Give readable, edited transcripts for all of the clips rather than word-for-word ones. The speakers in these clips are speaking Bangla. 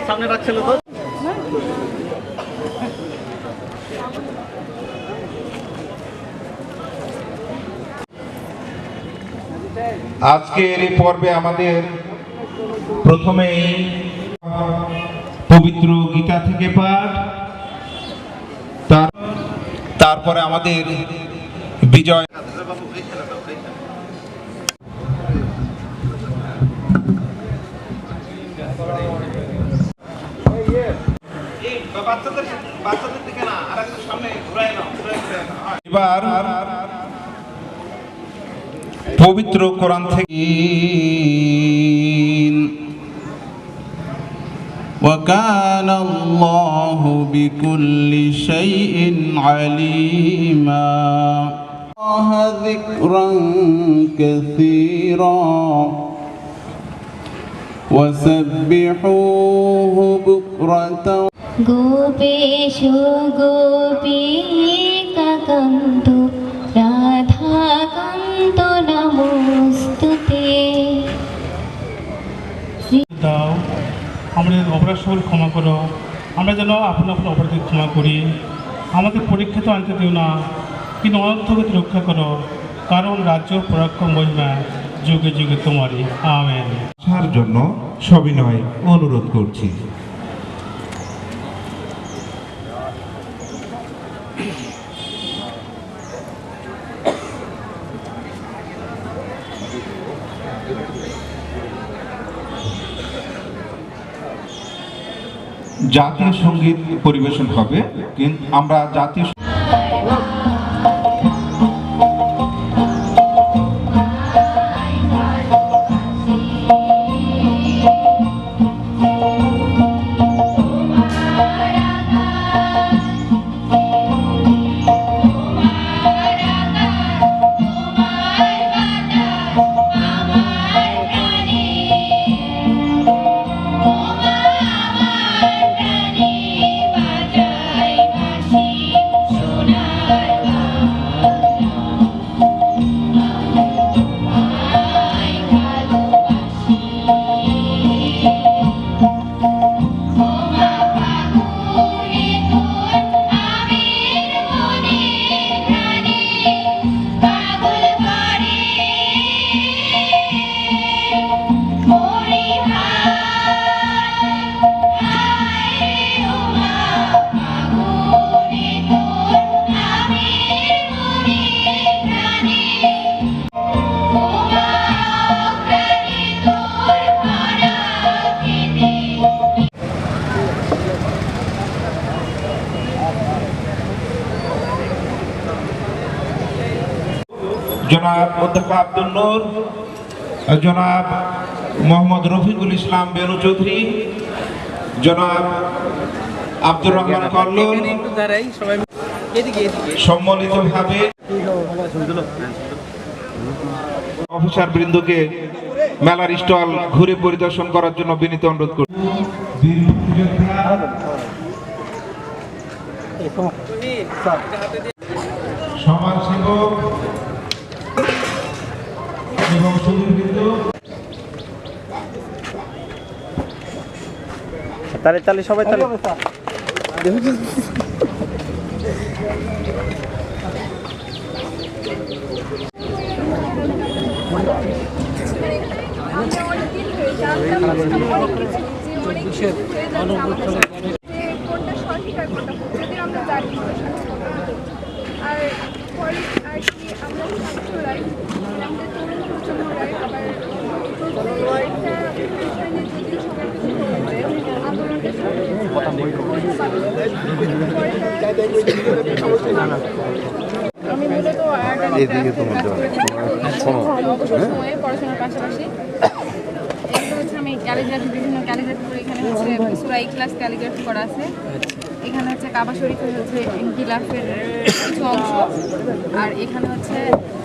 সামনে রাখছিল তো আজকের এই পর্বে আমাদের প্রথমেই পবিত্র গীতা থেকে পাঠ, তারপরে আমাদের বিজয় এবার পবিত্র কোরআন থেকে وكان الله بكل شيء عليما ذكرا كثيرا وسبحوه بكرة गोपेशो गोपिका রাধাকান্ত রাধাকান্ত নমস্তুতে। দাও, আমাদের অপরাধ সকল ক্ষমা করো, আমরা যেন আপন আপন অপরাধকে ক্ষমা করি। আমাদের পরীক্ষা তো আনতে দিও না, কিন্তু অনর্থকে রক্ষা করো, কারণ রাজ্য পরাক্রম মহিমা যুগে যুগে তোমারই। আমেন। আসার জন্য সবিনয় অনুরোধ করছি। জাতীয় সঙ্গীত পরিবেশন হবে, কিন্তু আমরা জাতীয় জনাব অধ্যক্ষ আব্দুল নূর, জনাব মোহাম্মদ রফিকুল ইসলাম বেনু চৌধুরী, জনাব আব্দুর রহমান কল্লোল সম্মিলিতভাবে অফিসার বৃন্দকে মেলার স্টল ঘুরে পরিদর্শন করার জন্য বিনীত অনুরোধ করি। বীর মুক্তিযোদ্ধা সমাজসেবক এবং সুদীবৃন্দ, তালে সবাই তালে। কোনটা সঠিক আর কোনটা ভুল যদি আমরা জানি আর পরে আর কি আমরা ছাত্ররাই আমাদের তরুণ প্রজন্মরাই আবার একটা বিষয় নিয়ে যদি সবাই কিছু করবে আন্দোলনটা আমি মূলত আর্ট অবসর সময়ে পড়াশোনার পাশাপাশি আমি ক্যালিগ্রাফি বিভিন্ন ক্যালিগ্রাফি করে এখানে হচ্ছে সূরা ইখলাস ক্যালিগ্রাফি করা আছে। এখানে হচ্ছে কাবা শরীফের হচ্ছে গিলাফের কিছু অংশ, আর এখানে হচ্ছে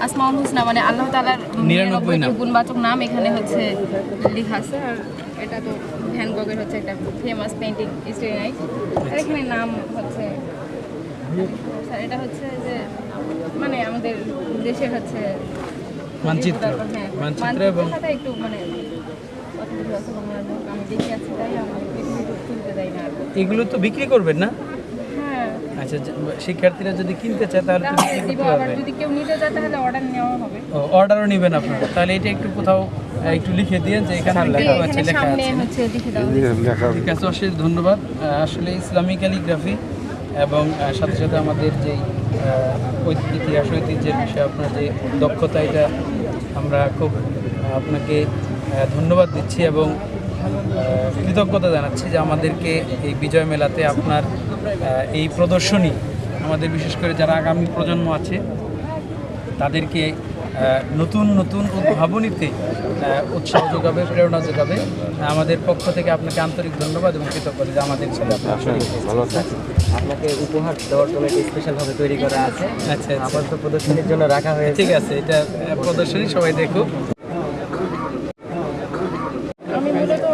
আসমাউল হুসনা মানে আল্লাহ তাআলার 99 গুণবাচক নাম এখানে হচ্ছে লেখা আছে। আর এটা তো ভ্যান গগের হচ্ছে একটা ফেমাস পেইন্টিং স্টোরি নাইট। আর এখানে নাম হচ্ছে এটা হচ্ছে যে মানে আমাদের দেশের হচ্ছে মানচিত্র, হ্যাঁ মানচিত্র এবং একটু মানে আমি দেখে আছি তাই আমার তুলতে দেয় না। এগুলো তো বিক্রি করবেন না? হ্যাঁ। আচ্ছা, শিক্ষার্থীরা যদি কিনতে চায় তাহলে তো বিক্রি করতে পারবে। যদি কেউ নিতে চায় তাহলে অর্ডার নেওয়া হবে। অর্ডারও নেবেন আপনারা? তাহলে এটা একটু কোথাও একটু লিখে দিয়েন যে এখানে লেখা আছে, লেখা আছে। ঠিক আছে, অশেষ ধন্যবাদ। আসলে ইসলামিক ক্যালিগ্রাফি এবং সাথে সাথে আমাদের যে ইতিহাস ঐতিহ্যের বিষয়ে আপনার যে দক্ষতা, এটা আমরা খুব আপনাকে ধন্যবাদ দিচ্ছি এবং কৃতজ্ঞতা জানাচ্ছি যে আমাদেরকে এই বিজয় মেলাতে আপনার এই প্রদর্শনী আমাদের বিশেষ করে যারা আগামী প্রজন্ম আছে তাদেরকে নতুন নতুন উদ্ভাবনীতে উৎসাহ যোগাবে, প্রেরণা যোগাবে। আমাদের পক্ষ থেকে আপনাকে আন্তরিক ধন্যবাদ এবং কৃতজ্ঞতা যে আমাদের ছেলে আপনাকে উপহার দেওয়ার জন্য স্পেশালভাবে তৈরি করা আছে। আচ্ছা, আপাতত প্রদর্শনীর জন্য রাখা হয়েছে। ঠিক আছে, এটা প্রদর্শনী সবাই দেখুক। আমি মূলত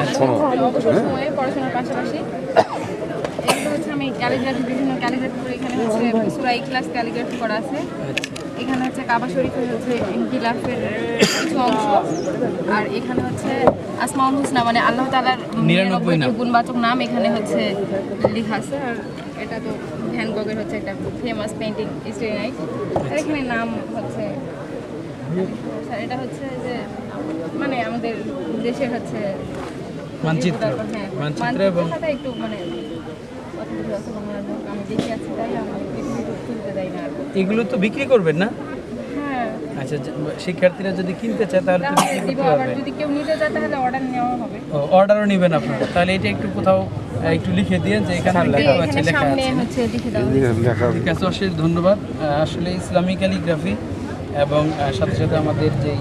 আর্ট অবসর সময়ে পড়াশোনার পাশাপাশি এগুলো হচ্ছে আমি ক্যালিগ্রাফি বিভিন্ন ক্যালিগ্রাফি করে এখানে হচ্ছে সূরা ইখলাস ক্যালিগ্রাফি করা আছে। এখানে হচ্ছে কাবা শরীফের হচ্ছে গিলাফের কিছু অংশ, আর এখানে হচ্ছে আসমাউল হুসনা মানে আল্লাহ তাআলার 99 গুণবাচক নাম এখানে হচ্ছে লেখা আছে। আর এটা তো ভ্যান গগের হচ্ছে একটা ফেমাস পেইন্টিং স্টোরি নাইট, আর এখানে নাম হচ্ছে স্যার এটা হচ্ছে যে মানে আমাদের দেশের হচ্ছে মানচিত্র, হ্যাঁ মানচিত্র এবং মানচিত্রটা একটু মানে কথা আছে বাংলার লোক আমি দেখে আছি তাই আমার পৃথিবীতে তুলতে দেয় না আর কি। এগুলো তো বিক্রি করবেন না? হ্যাঁ আচ্ছা, শিক্ষার্থীরা যদি কিনতে চায় তাহলে তো বিক্রি দিব, করতে আবার পারবে। যদি কেউ নিতে চায় তাহলে অর্ডার নেওয়া হবে। অর্ডারও নেবেন আপনারা, তাহলে এটা একটু কোথাও একটু লিখে দিন যে এখানে লেখা আছে, এখানে লেখা সামনে আছে। হচ্ছে লিখে দাও। ঠিক আছে, অশেষ ধন্যবাদ। আসলে ইসলামী ক্যালিগ্রাফি এবং সাথে সাথে আমাদের যে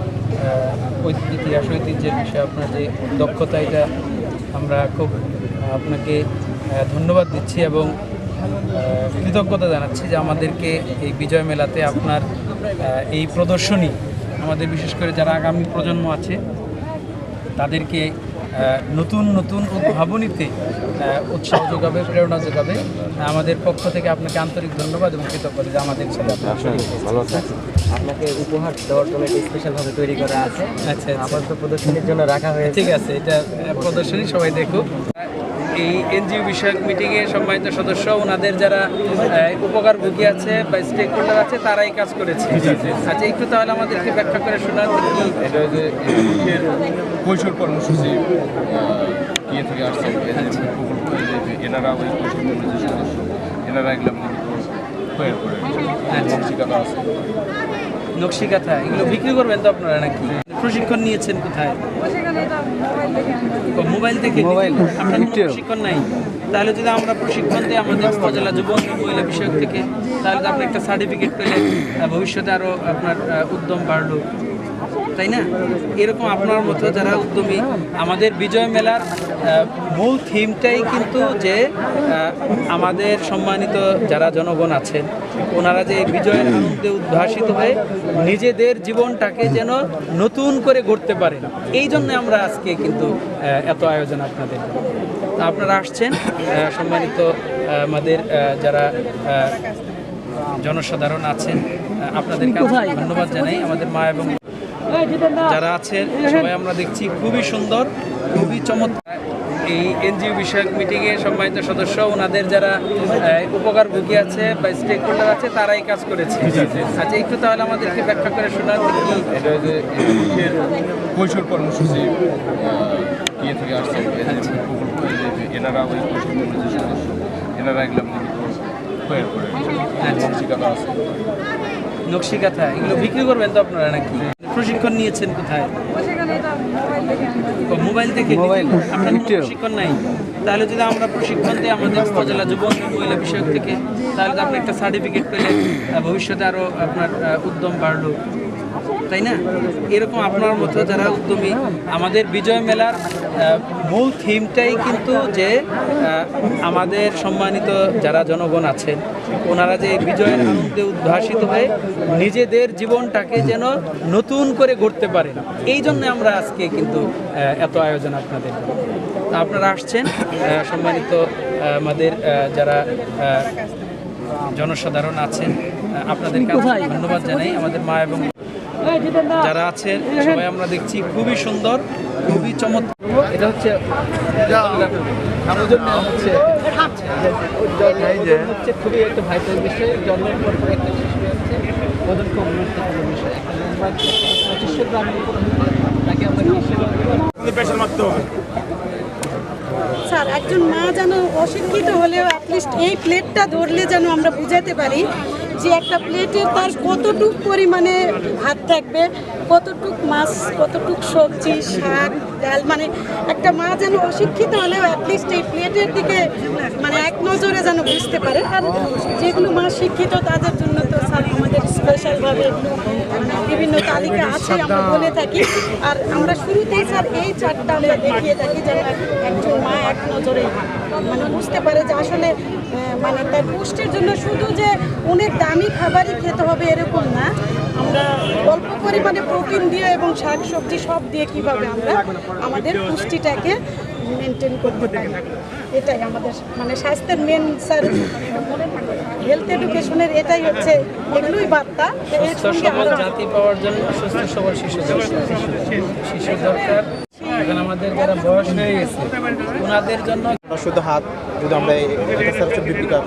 ইতিহাস ঐতিহ্যের বিষয়ে আপনার যে দক্ষতা, এটা আমরা খুব আপনাকে ধন্যবাদ দিচ্ছি এবং কৃতজ্ঞতা জানাচ্ছি যে আমাদেরকে এই বিজয় মেলাতে আপনার এই প্রদর্শনী আমাদের বিশেষ করে যারা আগামী প্রজন্ম আছে তাদেরকে নতুন নতুন উদ্ভাবনীতে উৎসাহ যোগাবে, প্রেরণা যোগাবে। আমাদের পক্ষ থেকে আপনাকে আন্তরিক ধন্যবাদ এবং কৃতজ্ঞতা যে আমাদের ছেলে ভালো থাকবে। আপনাকে উপহার দেওয়ার জন্য একটা স্পেশালভাবে তৈরি করা আছে। আচ্ছা, আপাতত প্রদর্শনীর জন্য রাখা হয়েছে। ঠিক আছে, এটা প্রদর্শনী সবাই দেখুক। এই এনজিও বিষয়ক মিটিংয়ে সম্মানিত সদস্য, ওনাদের যারা উপকারভোগী আছে বা স্টেক হোল্ডার আছে তারাই কাজ করেছে। আচ্ছা, একটু তাহলে আমাদেরকে ব্যাখ্যা করে শোনান কি এটা যে কৈশোর কর্মসূচি ইয়ে থেকে আসছে, এনারা ওই কৈশোর কর্মসূচির সদস্য, এনারা এগুলো তৈরি করে শিক্ষাটা আছে। নকশিকাঁথা এগুলো বিক্রি করবেন তো আপনারা নাকি? প্রশিক্ষণ নিয়েছেন কোথায়? মোবাইল থেকে। আপনার প্রশিক্ষণ নাই? তাহলে যদি আমরা প্রশিক্ষণ দিই আমাদের উপজেলা যুব মহিলা বিষয়ক থেকে, তাহলে তো আপনি একটা সার্টিফিকেট পেলে ভবিষ্যতে আরও আপনার উদ্যম বাড়লো, তাই না? এরকম আপনার মতো যারা উদ্যমী, আমাদের বিজয় মেলার মূল থিমটাই কিন্তু যে আমাদের সম্মানিত যারা জনগণ আছেন ওনারা যে বিজয়ের আনন্দে উদ্ভাসিত হয়ে নিজেদের জীবনটাকে যেন নতুন করে গড়তে পারেন, এই জন্য আমরা আজকে কিন্তু এত আয়োজন আপনাদের। আপনারা আসছেন, সম্মানিত আমাদের যারা জনসাধারণ আছেন আপনাদেরকে ধন্যবাদ জানাই। আমাদের মা এবং যারা আছেন সবাই আমরা দেখছি খুবই সুন্দর, খুবই চমৎকার। এই এনজিও বিষয়ক মিটিংয়ে সম্মানিত সদস্য, ওনাদের যারা উপকারভোগী আছে বা স্টেক হোল্ডার আছে তারাই কাজ করেছে। আচ্ছা, একটু তাহলে আমাদেরকে ব্যাখ্যা করে শোনান কি এটা যে কৈশোর কর্মসূচি ইয়ে থেকে আসছে, এনারা ওই কৈশোর কর্মসূচির সদস্য, এনারা এগুলো তৈরি করে শিক্ষাটা আছে। নকশিকাঁথা এগুলো বিক্রি করবেন তো আপনারা নাকি? প্রশিক্ষণ নিয়েছেন কোথায়? মোবাইল থেকে। আপনার প্রশিক্ষণ নাই? তাহলে যদি আমরা প্রশিক্ষণ দিই আমাদের উপজেলা যুব মহিলা বিষয়ক থেকে, তাহলে তো আপনি একটা সার্টিফিকেট পেলে ভবিষ্যতে আরও আপনার উদ্যম বাড়লো, তাই না? এরকম আপনার মতো যারা উদ্যমী, আমাদের বিজয় মেলার মূল থিমটাই কিন্তু যে আমাদের সম্মানিত যারা জনগণ আছেন ওনারা যে বিজয়ের আনন্দে উদ্ভাসিত হয়ে নিজেদের জীবনটাকে যেন নতুন করে গড়তে পারেন, এই জন্য আমরা আজকে কিন্তু এত আয়োজন আপনাদের। আপনারা আসছেন, সম্মানিত আমাদের যারা জনসাধারণ আছেন আপনাদেরকে ধন্যবাদ জানাই। আমাদের মা এবং যারা আছেন সবাই আমরা দেখছি খুবই সুন্দর, খুবই চমৎকার। এটা হচ্ছে খুবই একটা ভাইটাল বিষয়। জন্মের পর একটা শিশু হচ্ছে ওদের খুব গুরুত্বপূর্ণ বিষয়। একটা 2500 গ্রামের উপর তাকে আমরা স্যার, একজন মা যেন অশিক্ষিত হলেও অ্যাটলিস্ট এই প্লেটটা ধরলে যেন আমরা বুঝাতে পারি যে একটা প্লেটে তার কতটুক পরিমাণে ভাত থাকবে, কতটুক মাছ, কতটুক সবজি, শাক, ডাল, মানে একটা মা যেন অশিক্ষিত হলেও অ্যাটলিস্ট এই প্লেটের দিকে মানে এক নজরে যেন বুঝতে পারে। আর যেগুলো মা শিক্ষিত তাদের জন্য তো স্যার আমাদের স্পেশালভাবে বিভিন্ন তালিকা আছে, আমরা বলে থাকি। আর আমরা শুরুতেই স্যার এই চারটা আমরা দেখিয়ে থাকি যেন একজন মা এক নজরে মানে বুঝতে পারে যে আসলে মানে তার পুষ্টির জন্য শুধু যে অনেক দামি খাবারই খেতে হবে এরকম না, আমরা অল্প পরিমাণে প্রোটিন দিয়ে এবং শাক সবজি সব দিয়ে কীভাবে আমরা আমাদের পুষ্টিটাকে মেনটেন করতে পারি। এটাই আমাদের মানে স্বাস্থ্যের মেন স্যার, হেলথ এডুকেশনের এটাই হচ্ছে, এগুলোই বার্তা। এর সঙ্গে সবল জাতি পাওয়ার জন্য সুস্থ সবল শিশু দরকার। শিশু দরকার। এখন আমাদের যারা বয়স হয়ে গেছে ওনাদের জন্য শুধু হাত যদি আমরা এটা স্যার হচ্ছে বিপি কাপ,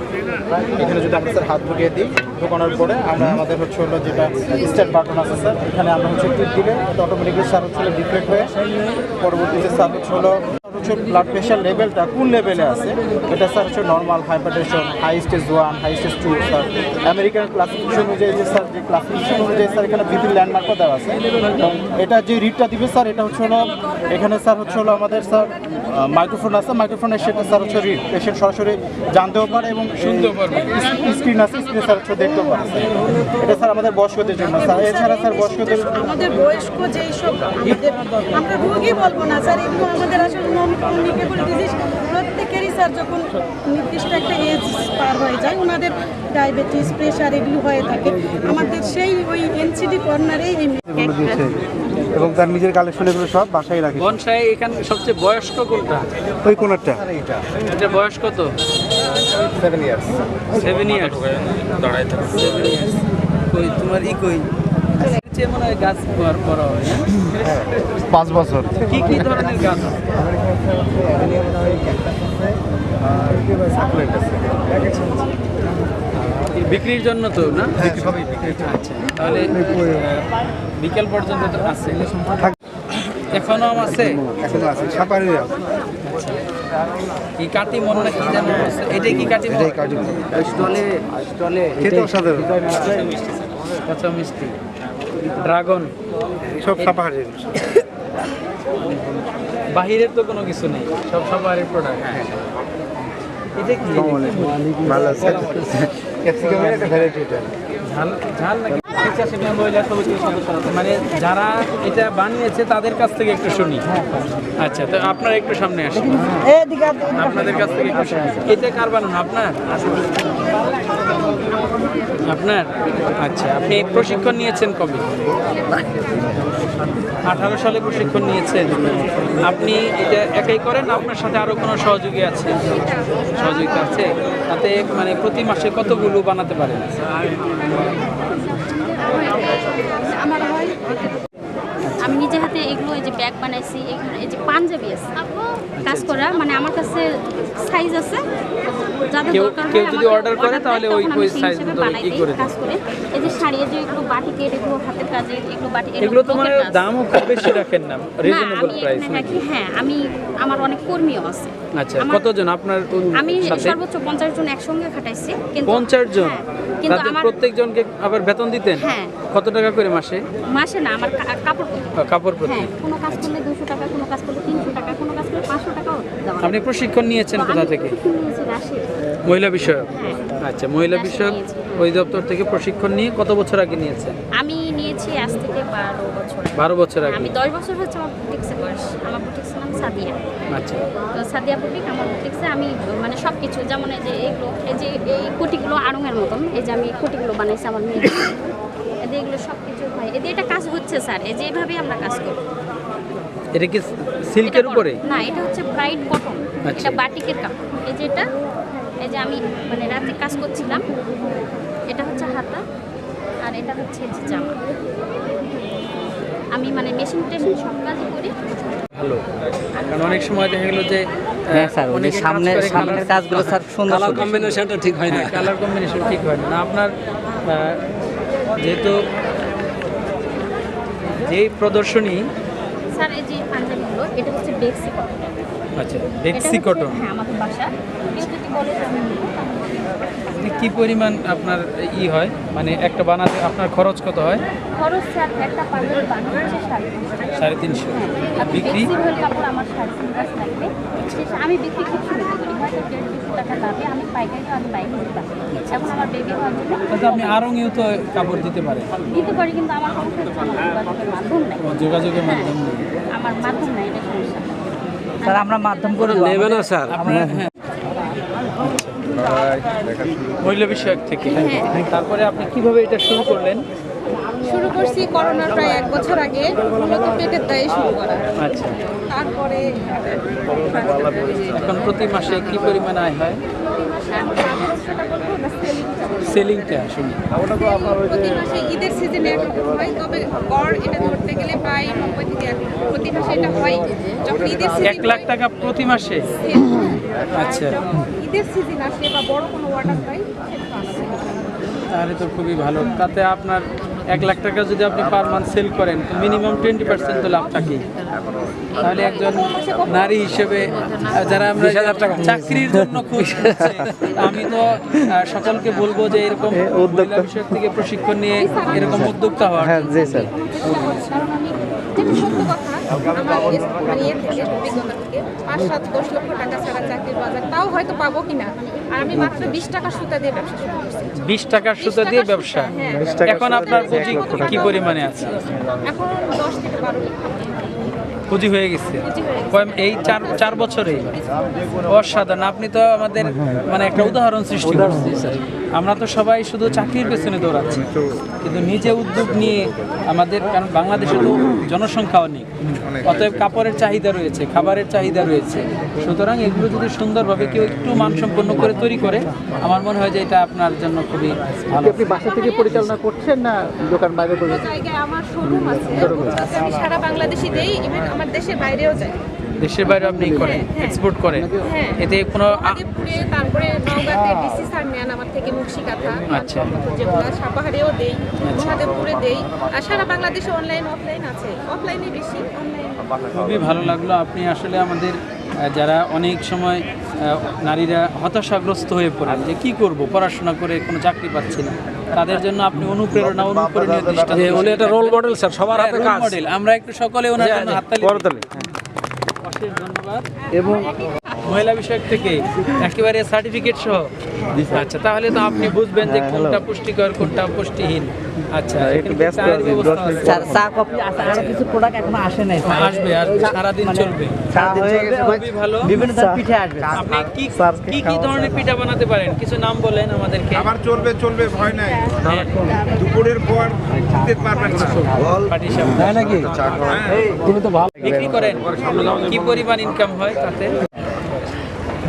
এখানে যদি আমরা স্যার হাত ঢুকিয়ে দিই, ঢোকানোর পরে আমরা আমাদের হচ্ছে হলো যেটা স্টার্ট বাটন আছে স্যার, এখানে আমরা হচ্ছে টিপ দিলে এটা অটোমেটিকলি স্যার হচ্ছে ডিফ্লেক্ট হয়ে পরবর্তীতে স্যার হচ্ছে ব্লাড প্রেশার লেভেলটা কোন লেভেলে আছে এটা স্যার হচ্ছে normal, hypertension, high stage 1, high stage 2 sir. American classification অনুযায়ী যে স্যার, যে ক্লাসিফিকেশন অনুযায়ী স্যার এখানে বিপির ল্যান্ডমার্কও দেওয়া আছে। এবং এটা যে রিডটা দিবে স্যার, এটা হচ্ছে হলো এখানে স্যার হচ্ছে হলো আমাদের স্যার মাইক্রোফোন আছে, মাইক্রোফোনের সাথে স্যার হচ্ছে রিড পেশেন্ট সরাসরি জানতেও পারে এবং শুনতেও পারবে। স্ক্রিন আছে, স্ক্রিনে স্যার হচ্ছে দেখতেও পারে স্যার। এটা স্যার আমাদের বয়স্কদের জন্য স্যার। এছাড়া স্যার বয়স্কদের, আমাদের বয়স্ক যেই সব আমাদের, আমরা রোগী বলবো না স্যার, এগুলো আমাদের আসলে নন কমিউনিকেবল ডিজিজ। প্রত্যেকেরই স্যার যখন নির্দিষ্ট একটা এজ পার হয়ে যায় ওনাদের ডায়াবেটিস, প্রেশার এগুলো হয়ে থাকে। আমাদের সেই ওই এনসিডি কর্নারেই এই এবং তার নিজের কালেকশন এগুলো সব বাসায় রাখে। বনসাই এখানে সবচেয়ে বয়স্ক কোনটা? ওই কোনারটা, এটা বয়স কত? 7 ইয়ার্স। 7 ইয়ার্স দাঁড়াই থাকে। 7 ইয়ার্স কই তোমার কই যে মনে হয় গাছ বড় বড় হয়। হ্যাঁ 5 বছর। কি কি ধরনের গাছ? বিক্রির জন্য তো না? আচ্ছা, তাহলে বিকেল পর্যন্ত তো আছে, এখনো আছে? এখনো আছে, ছাপারি আছে। কি কাটি মন না কি জানো আছে? এটা কি কাটি? এটাই কাটি। স্টলে স্টলে খেতেও সাধারণ। কাঁচা মিষ্টি, ড্রাগন সব ছাপারি। বাহিরের তো কোনো কিছু নেই, সব সাপারের প্রোডাক্ট। এটা কি ভালো আছে। ক্যাপসিকামের একটা ভ্যারাইটি এটা। ঝাল ঝাল নাকি? মানে যারা এটা বানিয়েছে তাদের কাছ থেকে একটু শুনি। আচ্ছা, তো আপনারা একটু সামনে আসুন, আপনাদের কাছ থেকে একটু শুনি। এটা কার বানানো? আপনার? আপনার? আচ্ছা, আপনি প্রশিক্ষণ নিয়েছেন কবে? 18 সালে প্রশিক্ষণ নিয়েছেন। আপনি এটা একাই করেন না আপনার সাথে আরো কোনো সহযোগী আছে? সহযোগিতা আছে। তাতে মানে প্রতি মাসে কতগুলো বানাতে পারেন? আমার হয় আমি নিজে হাতে এগুলো, এই যে ব্যাগ বানাইছি, এখানে এই যে পাঞ্জাবি আছে কাজ করা, মানে আমার কাছে সাইজ আছে, যাদের দরকার হয় কেউ যদি অর্ডার করে তাহলে ওই সাইজ মতো ই করে কাজ করে। এই যে শাড়ি, এই যে এগুলো বাটিক, এগুলো হাতের কাজে, এগুলো বাটি, এগুলো তো মানে দামও খুব বেশি রাখেন না, রিজনেবল প্রাইস নাকি? হ্যাঁ, আমি আমার অনেক কর্মীও আছে। আচ্ছা, কতজন আপনার? আমি সর্বোচ্চ 50 জন একসঙ্গে খাটাইছি। কিন্তু 50 জন? কিন্তু তাদের আমার প্রত্যেকজনকে আবার বেতন দিতেন? হ্যাঁ। কত টাকা করে মাসে? মাসে না, আমার কাপড় কাপড় প্রতি? হ্যাঁ, কোনো কাজ করলে 200 টাকা, কোনো কাজ করলে 300 টাকা, কোনো কাজ করলে 500 টাকাও দেওয়া হয়। আপনি প্রশিক্ষণ নিয়েছেন কোথা থেকে? মহিলা বিষয়ক। আচ্ছা, মহিলা বিষয়ক ওই দপ্তর থেকে প্রশিক্ষণ নিয়ে কত বছর আগে নিয়েছেন? আমি নিয়েছি আজ থেকে 12 বছর। 12 বছর আগে? আমি 10 বছর হচ্ছে আমার বুটিক্সের বয়স। আমার বুটিক্সের নাম সাদিয়া। আচ্ছা, তো সাদিয়া বুটিক, আমার বুটিক্সে আমি মানে সব কিছু, যেমন এই যে এগুলো, এই যে এই কুটিগুলো আড়ঙের মতন, এই যে আমি কুটিগুলো বানাইছি আমার মেয়ে, এদের এগুলো সব কিছু হয়। এদের এটা কাজ হচ্ছে স্যার, এই যে এইভাবেই আমরা কাজ করি। এটা কি সিল্কের উপরে? না, এটা হচ্ছে ব্রাইট কটন। এটা বাটিকের কাপড়। এই যে এটা, এই যে আমি মানে রাতে কাজ করছিলাম, এটা হচ্ছে হাতা, আর এটা হচ্ছে যে জামা। আমি মানে মেশিন টেশিন সব কাজই করি। ভালো, কারণ অনেক সময় দেখা গেল যে অনেক সামনের কাজগুলো স্যার সুন্দর, কালার কম্বিনেশনটা ঠিক হয় না। কালার কম্বিনেশন ঠিক হয় না। আপনার যেহেতু যেই প্রদর্শনী, স্যার এই যে পাঞ্জাবিগুলো, এটা হচ্ছে বেক্সি কটন। আচ্ছা, বেক্সি কটন। হ্যাঁ, আমাদের বাসা। কেউ যদি বলে যে আমি কি পরিমাণ আপনার হয়, মানে একটা বানাতে আপনার খরচ কত হয়? খরচ স্যার একটা পাঞ্জাবি বানানো হচ্ছে 350। আর বিক্রি? কাপড় আমার 350 লাগবে। আমি বিক্রি খুব সুবিধা করি, হয়তো 150 টাকা লাভে আমি পাইকারি, আমি বাইরে দিতাম। এখন আমার বেবি হওয়ার জন্য কিন্তু আপনি আরঙেও তো কাপড় দিতে পারেন। দিতে পারি, কিন্তু আমার সমস্যা হচ্ছে আমার যোগাযোগের মাধ্যম নাই। যোগাযোগের মাধ্যম নেই, আমার মাধ্যম নাই, এটা সমস্যা। স্যার আমরা মাধ্যম করে নেবে না স্যার আপনারা? হ্যাঁ, মহিলা বিষয়ক থেকে। তারপরে আপনি কিভাবে এটা শুরু করলেন? শুরু করছি করোনার প্রায় 1 বছর আগে, মূলত পেটের দায়ে শুরু করা। আচ্ছা, তারপরে এখন প্রতি মাসে কি পরিমাণ আয় হয়? সেলিংটা শুনি। প্রতি মাসে ঈদের সিজনে হয়, তবে গড় এটা ধরতে গেলে প্রায় 90 থেকে 1 লাখ প্রতি মাসে এটা হয়। যখন ঈদের 1 লাখ টাকা প্রতি মাসে? আচ্ছা, ঈদের সিজন আসে বা বড় কোনো অর্ডার হয় তাহলে তো খুবই ভালো। তাতে আপনার 1 লাখ টাকা যদি আপনি পার মান্থ সেল করেন তো মিনিমাম 20% তো লাভ থাকে। তাহলে একজন নারী হিসেবে যারা আমরা চাকরির জন্য খোঁজ করছি, আমি তো সকলকে বলবো যে এরকম মহিলা বিষয় থেকে প্রশিক্ষণ নিয়ে এরকম উদ্যোক্তা হওয়ার। হ্যাঁ জি স্যার। সত্য কথা, আমার ইয়ে থেকে অভিজ্ঞতা থেকে 5-7-10 লক্ষ টাকা ছাড়া চাকরির বাজার তাও হয়তো পাবো কিনা, আর আমি মাত্র 20 টাকার সুতা দিয়ে ব্যবসা শুরু করছি। 20 টাকার সুতা দিয়ে ব্যবসা? এখন আপনার পুঁজি কি পরিমাণে আছে? এখন 10 থেকে 12 লক্ষ পুঁজি হয়ে গেছে এই 4 বছরে। অসাধারণ, আপনি তো আমাদের মানে একটা উদাহরণ সৃষ্টি করছেন। আমরা তো সবাই শুধু চাকরির পেছনে দৌড়াচ্ছি, কিন্তু নিজে উদ্যোগ নিয়ে আমাদের, কারণ বাংলাদেশে তো জনসংখ্যা অনেক, অতএব কাপড়ের চাহিদা রয়েছে, খাবারের চাহিদা রয়েছে। সুতরাং এগুলো যদি সুন্দরভাবে কেউ একটু মানসম্পন্ন করে তৈরি করে, আমার মনে হয় যে এটা আপনার জন্য খুবই ভালো। আপনি বাসা থেকে পরিচালনা করছেন না দোকান বাইরে করে? জায়গায় আমার শোরুম আছে, আমি সারা বাংলাদেশে দেই, ইভেন আমার দেশের বাইরেও যাই। দেশের বাইরে আপনি করেন, এক্সপোর্ট করেন? এতে কোনো তারপরে নওগাঁতে ডিসি স্যার নেন আমার থেকে মুন্সি কাঁথা, আচ্ছা, যেগুলো সাপাহারেও দেই, মহাদেবপুরে দেই, আর সারা বাংলাদেশে অনলাইন অফলাইন আছে, অফলাইনে বেশি, অনলাইন। খুবই ভালো লাগলো। আপনি আসলে আমাদের যারা অনেক সময় নারীরা হতাশাগ্রস্ত হয়ে পড়েন যে কি করব, পড়াশোনা করে কোনো চাকরি পাচ্ছি না, তাদের জন্য আপনি অনুপ্রেরণা, অনুপ্রেরণীয় দৃষ্টান্ত। উনি একটা রোল মডেল স্যার, সবার হাতে কাজ। মডেল, আমরা একটু সকলে ওনার জন্য হাততালি দিই। অশেষ ধন্যবাদ। এবং মহিলা বিষয়ক থেকে একেবারে সার্টিফিকেট সহ? আচ্ছা, তাহলে তো আপনি বুঝবেন যে কোনটা পুষ্টিকর কোনটা পুষ্টিহীন। আচ্ছা, একটু ব্যস্ত আছি, স্যার চা কফি আর কিছু প্রোডাক্ট এখনো আসে নাই। আসবে, সারা দিন চলবে। খুবই ভালো, বিভিন্ন ধরনের পিঠা আসবে। আপনি কি কি ধরনের পিঠা বানাতে পারেন কিছু নাম বলেন আমাদেরকে। আবার চলবে, ভয় নাই। দুপুরের পর দিতে পারবেন না। তাই নাকি? তুমি তো ভালো বিক্রি করেন, কি পরিমাণ ইনকাম হয় তাতে?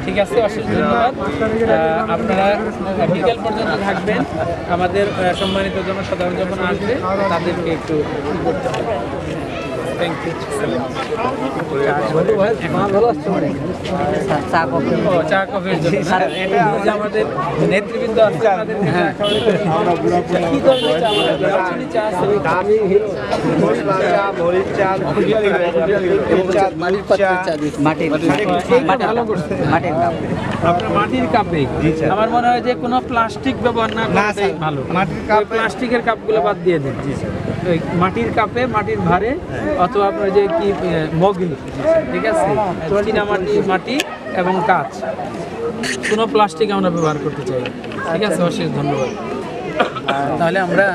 ঠিক আছে, অশেষ ধন্যবাদ। আপনারা বিকেল পর্যন্ত থাকবেন। আমাদের সম্মানিত জনসাধারণ যখন আসবে তাদেরকে একটু করতে হবে। Thank you. চা কফির জন্য আমাদের নেতৃবৃন্দ আছে, কি ধরনের চা? দারচিনি চা আছে, মাটির কাপে। আমার মনে হয় যে কোনো প্লাস্টিক ব্যবহার না করে ভালো। প্লাস্টিকের কাপগুলো বাদ দিয়ে দেন। মাটির কাপে, মাটির ভারে, অথবা আপনার যে কি মগে, ঠিক আছে, মাটি এবং কাঁচ, কোনো প্লাস্টিক আমরা ব্যবহার করতে চাই। ঠিক আছে, অশেষ ধন্যবাদ। তাহলে আমরা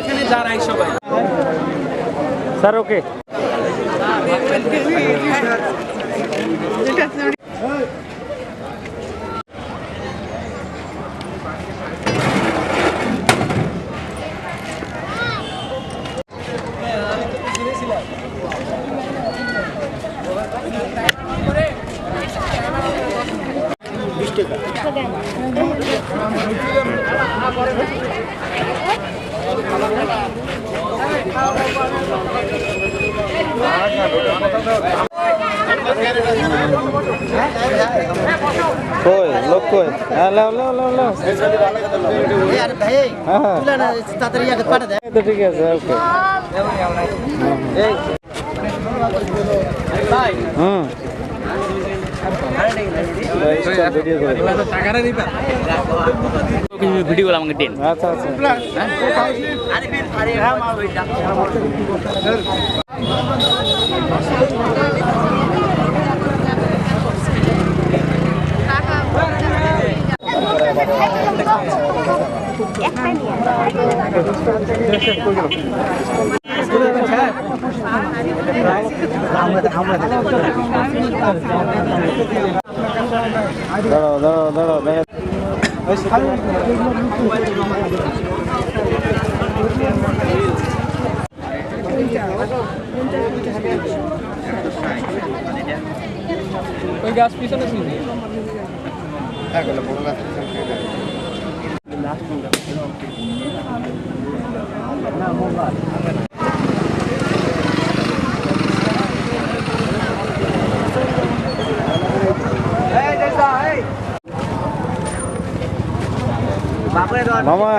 এখানে দাঁড়াই সবাই। Sir okay. কই লোক কই? লাও ঠিক আছে, ওকে। ভিডিও আমাকে দিন। আচ্ছা আচ্ছা। একটা নিয়ে ওই গাছ পিছনে ছিল মামা,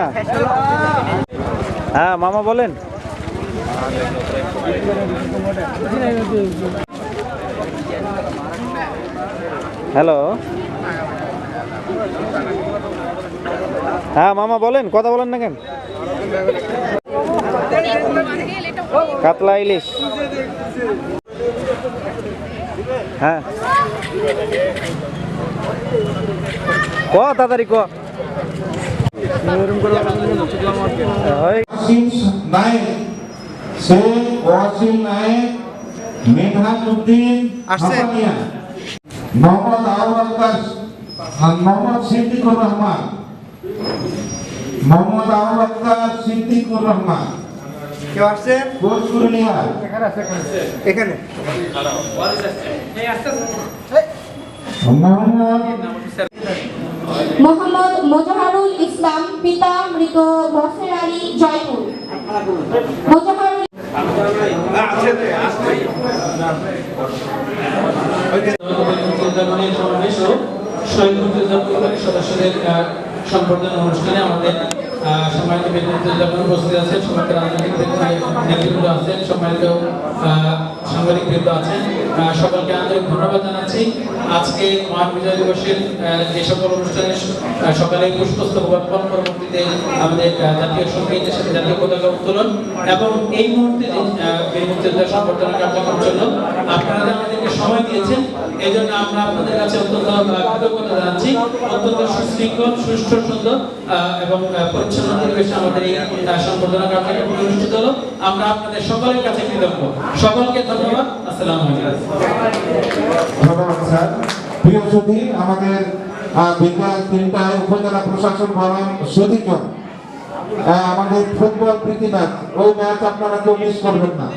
হ্যাঁ মামা বলেন। হ্যালো, হ্যাঁ মামা বলেন, কথা বলেন না কেন? কাতলা ইলিশ, হ্যাঁ ক তাড়াতাড়ি ক। মোহাম্মদ আবুল আক্তার, মোহাম্মদ সিদ্দিকুর রহমান, মোহাম্মদ আবুল আক্তার সিদ্দিকুর রহমান। কেউ আসছে? এখানে মোহাম্মদ মোজাহারুল ইসলাম, পিতা মৃত বসের আলী, জয়পুর। মোজাহারুল সদস্যদের সম্বর্ধনা অনুষ্ঠানে আমাদের সম্মানিত ব্যক্তিবৃন্দ উপস্থিত আছেন, সম্মানিত রাজনৈতিক নেতৃবৃন্দ আছেন, সম্মানিত সাংবাদিকবৃন্দ আছেন, সকলকে আন্তরিক ধন্যবাদ জানাচ্ছি। আজকে মহান বিজয় দিবসের যে সকল অনুষ্ঠানে সকালে পুষ্পস্তবক অর্পণ, পরবর্তীতে আমাদের জাতীয় সঙ্গীতের সাথে জাতীয় পতাকা উত্তোলন এবং এই মুহূর্তে বীর মুক্তিযোদ্ধা সম্বর্ধনা কার্যক্রম জন্য আপনারা আমাদেরকে সময় দিয়েছেন, এই জন্য আমরা আপনাদের কাছে অত্যন্ত কৃতজ্ঞতা জানাচ্ছি। অত্যন্ত সুশৃঙ্খল, সুষ্ঠু, সুন্দর এবং পরিচ্ছন্ন পরিবেশে আমাদের এই সম্বর্ধনা কার্যক্রম অনুষ্ঠিত হলো। আমরা আপনাদের সকলের কাছে কৃতজ্ঞ। সকলকে ধন্যবাদ। আসসালামু আলাইকুম। ধন্যবাদ স্যার। প্রিয় সুধী, আমাদের বিকাল 3টায় উপজেলা প্রশাসন ভবন সুধীজন আমাদের ফুটবল প্রীতি ম্যাচ, ওই ম্যাচ আপনারা কেউ মিস করবেন না।